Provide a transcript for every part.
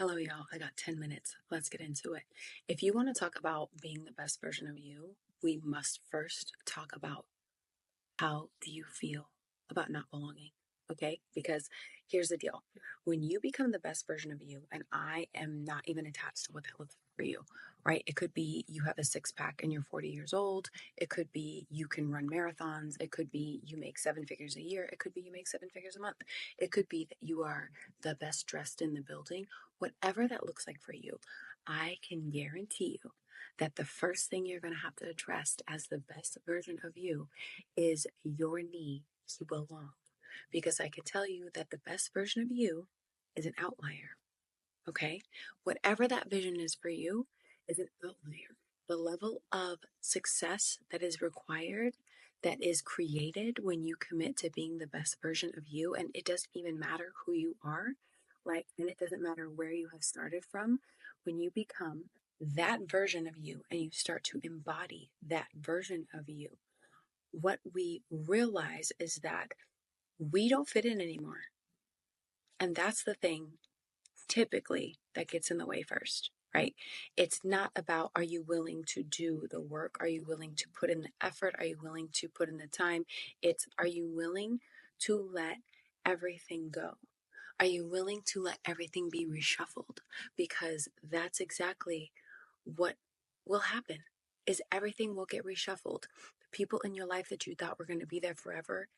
Hello, y'all. I got 10 minutes. Let's get into it. If you want to talk about being the best version of you, we must first talk about how do you feel about not belonging? Okay? Because here's the deal. When you become the best version of you, and I am not even attached to what that looks like for you, right? It could be you have a six pack and you're 40 years old. It could be you can run marathons. It could be you make seven figures a year. It could be you make seven figures a month. It could be that you are the best dressed in the building. Whatever that looks like for you, I can guarantee you that the first thing you're going to have to address as the best version of you is your need to belong. Because I can tell you that the best version of you is an outlier. Okay? Whatever that vision is for you is an outlier. The level of success that is required, that is created when you commit to being the best version of you, and it doesn't even matter who you are, like, and it doesn't matter where you have started from, when you become that version of you and you start to embody that version of you, what we realize is that we don't fit in anymore. And that's the thing typically that gets in the way first, right? It's not about are you willing to do the work? Are you willing to put in the effort? Are you willing to put in the time? It's are you willing to let everything go? Are you willing to let everything be reshuffled? Because that's exactly what will happen is everything will get reshuffled. The people in your life that you thought were going to be there forever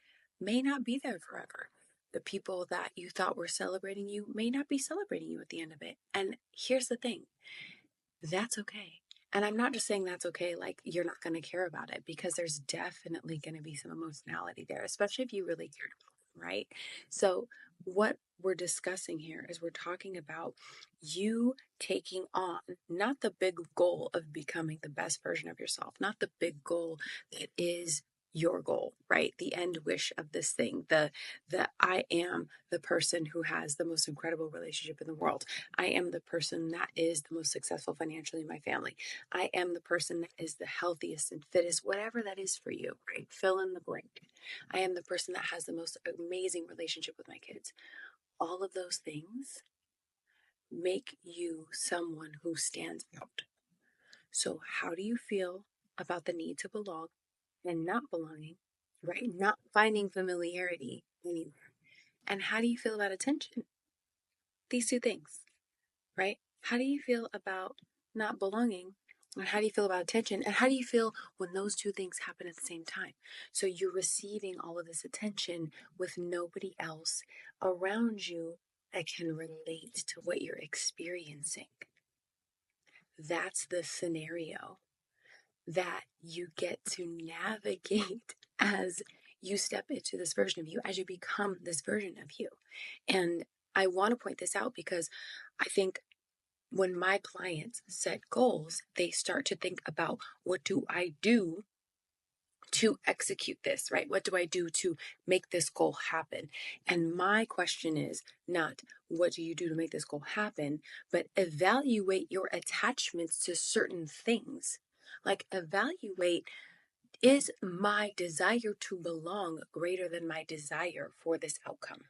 may not be there forever. The people that you thought were celebrating you may not be celebrating you at the end of it. And here's the thing, that's okay. And I'm not just saying that's okay, like you're not going to care about it, because there's definitely going to be some emotionality there, especially if you really cared about them, right? So, what we're discussing here is we're talking about you taking on not the big goal of becoming the best version of yourself, not the big goal that is your goal, right? The end wish of this thing, the I am the person who has the most incredible relationship in the world. I am the person that is the most successful financially in my family. I am the person that is the healthiest and fittest, whatever that is for you, right? Fill in the blank. I am the person that has the most amazing relationship with my kids. All of those things make you someone who stands out. So, how do you feel about the need to belong and not belonging, right? Not finding familiarity anywhere. And how do you feel about attention? These two things, right? How do you feel about not belonging? And how do you feel about attention? And how do you feel when those two things happen at the same time? So you're receiving all of this attention with nobody else around you that can relate to what you're experiencing. That's the scenario that you get to navigate as you step into this version of you, as you become this version of you. And I want to point this out because I think when my clients set goals, they start to think about what do I do to execute this, right? What do I do to make this goal happen? And my question is not what do you do to make this goal happen, but evaluate your attachments to certain things. Like evaluate, is my desire to belong greater than my desire for this outcome?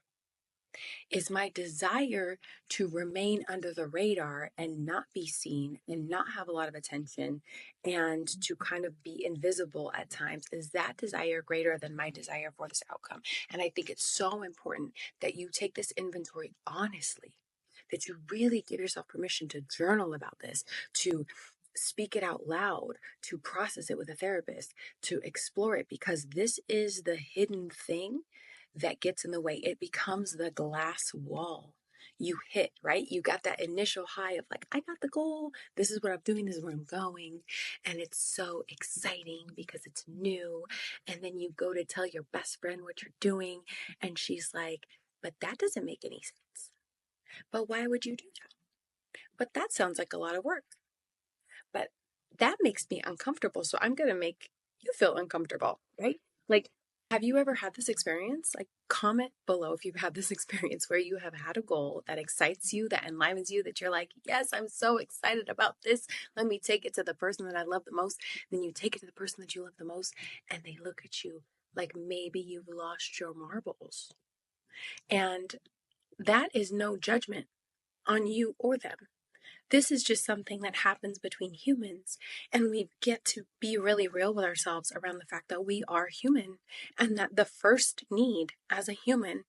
Is my desire to remain under the radar and not be seen and not have a lot of attention and to kind of be invisible at times, is that desire greater than my desire for this outcome? And I think it's so important that you take this inventory honestly, that you really give yourself permission to journal about this, to speak it out loud, to process it with a therapist, to explore it, because this is the hidden thing that gets in the way. It becomes the glass wall you hit, right? You got that initial high of like, I got the goal. This is what I'm doing. This is where I'm going. And it's so exciting because it's new. And then you go to tell your best friend what you're doing. And she's like, but that doesn't make any sense. But why would you do that? But that sounds like a lot of work. But that makes me uncomfortable. So I'm going to make you feel uncomfortable, right? Like, have you ever had this experience? Like, comment below if you've had this experience where you have had a goal that excites you, that enlivens you, that you're like, yes, I'm so excited about this. Let me take it to the person that I love the most. Then you take it to the person that you love the most, and they look at you like maybe you've lost your marbles. And that is no judgment. on you or them. This is just something that happens between humans, and we get to be really real with ourselves around the fact that we are human and that the first need as a human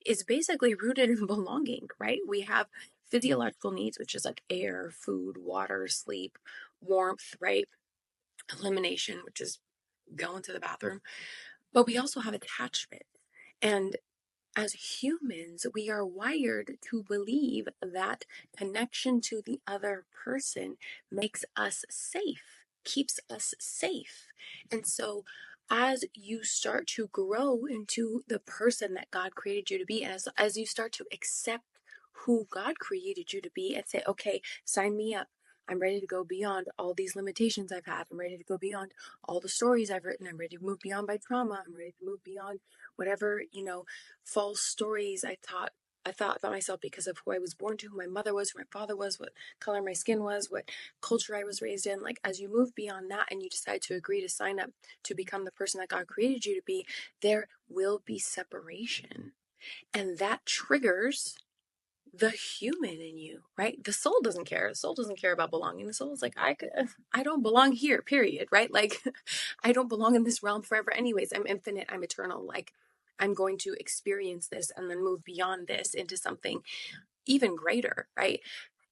is basically rooted in belonging, right? We have physiological needs, which is like air, food, water, sleep, warmth, right? Elimination, which is going to the bathroom. But we also have attachment. And as humans, we are wired to believe that connection to the other person makes us safe, keeps us safe. And so, as you start to grow into the person that God created you to be, and as you start to accept who God created you to be and say, okay, sign me up. I'm ready to go beyond all these limitations I've had. I'm ready to go beyond all the stories I've written. I'm ready to move beyond my trauma. I'm ready to move beyond whatever, false stories I thought about myself because of who I was born to, who my mother was, who my father was, what color my skin was, what culture I was raised in. Like, as you move beyond that and you decide to agree to sign up to become the person that God created you to be, there will be separation. And that triggers the human in you, right? The soul doesn't care. The soul doesn't care about belonging. The soul is like, I don't belong here, period, right? Like, I don't belong in this realm forever anyways. I'm infinite, I'm eternal. Like, I'm going to experience this and then move beyond this into something even greater, right?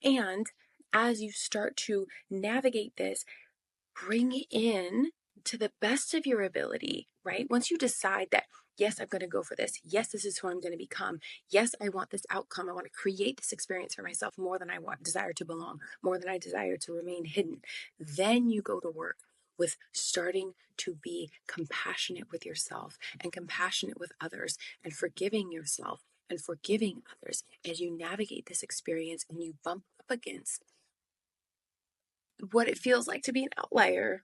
And as you start to navigate this, bring in to the best of your ability, right? Once you decide that, yes, I'm going to go for this. Yes, this is who I'm going to become. Yes, I want this outcome. I want to create this experience for myself more than I desire to belong, more than I desire to remain hidden. Then you go to work with starting to be compassionate with yourself and compassionate with others and forgiving yourself and forgiving others as you navigate this experience and you bump up against what it feels like to be an outlier,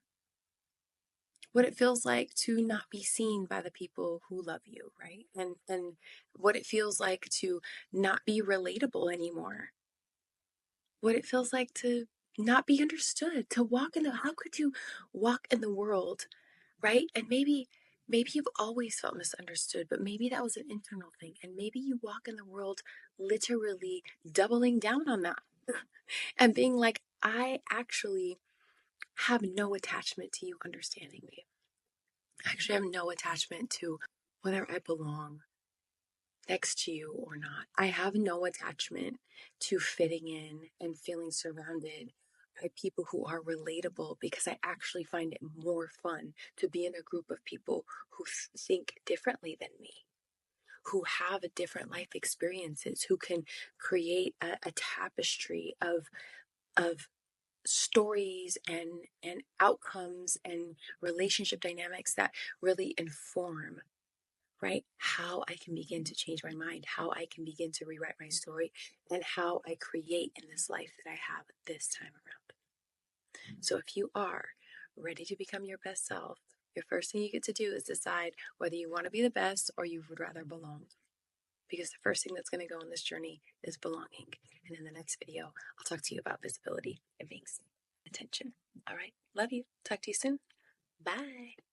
what it feels like to not be seen by the people who love you, right? And what it feels like to not be relatable anymore. What it feels like to not be understood, to walk in the how could you walk in the world, right? And maybe you've always felt misunderstood, but maybe that was an internal thing. And maybe you walk in the world literally doubling down on that and being like, I actually have no attachment to you understanding me. I actually have no attachment to whether I belong next to you or not. I have no attachment to fitting in and feeling surrounded by people who are relatable because I actually find it more fun to be in a group of people who think differently than me, who have a different life experiences, who can create a tapestry of stories and outcomes and relationship dynamics that really inform, right, how I can begin to change my mind, how I can begin to rewrite my story, and how I create in this life that I have this time around. So if you are ready to become your best self, your first thing you get to do is decide whether you want to be the best or you would rather belong. Because the first thing that's going to go on this journey is belonging. And in the next video, I'll talk to you about visibility and being seen. Attention. All right. Love you. Talk to you soon. Bye.